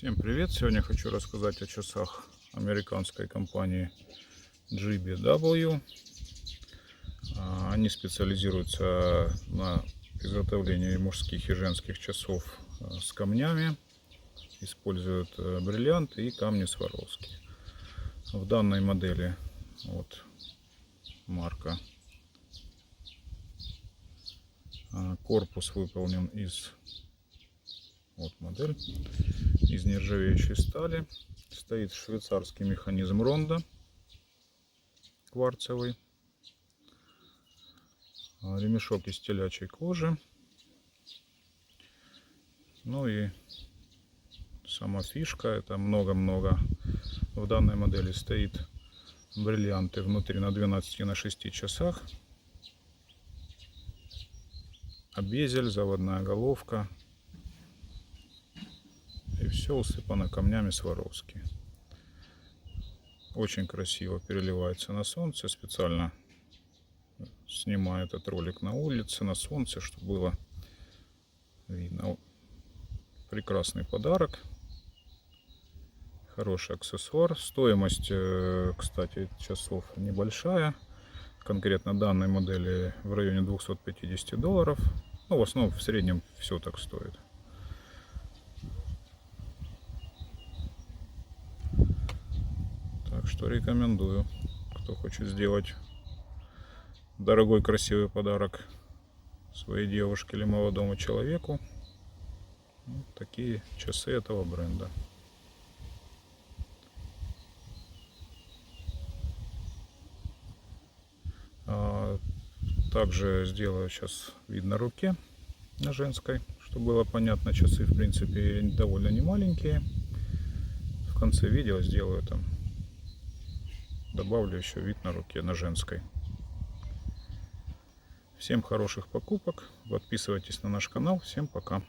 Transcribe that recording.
Всем привет! Сегодня хочу рассказать о часах американской компании GBW. Они специализируются на изготовлении мужских и женских часов с камнями. Используют бриллианты и камни Сваровски. В данной модели вот марка. Корпус выполнен из модель из нержавеющей стали. Стоит швейцарский механизм ронда кварцевый. Ремешок из телячьей кожи. Ну и сама фишка, это много-много. В данной модели стоит бриллианты внутри на 12 и на 6 часах. Безель, заводная головка. И все усыпано камнями Сваровски. Очень красиво переливается на солнце. Специально снимаю этот ролик на улице, на солнце, чтобы было видно. Прекрасный подарок. Хороший аксессуар. Стоимость, кстати, часов небольшая. Конкретно данной модели в районе $250. Ну, в основном в среднем все так стоит. Так что рекомендую, кто хочет сделать дорогой красивый подарок своей девушке или молодому человеку. Вот такие часы этого бренда. Также сделаю сейчас вид на руке, на женской, чтобы было понятно. Часы в принципе довольно не маленькие. В конце видео сделаю там, добавлю еще вид на руке на женской. Всем хороших покупок, подписывайтесь на наш канал, всем пока.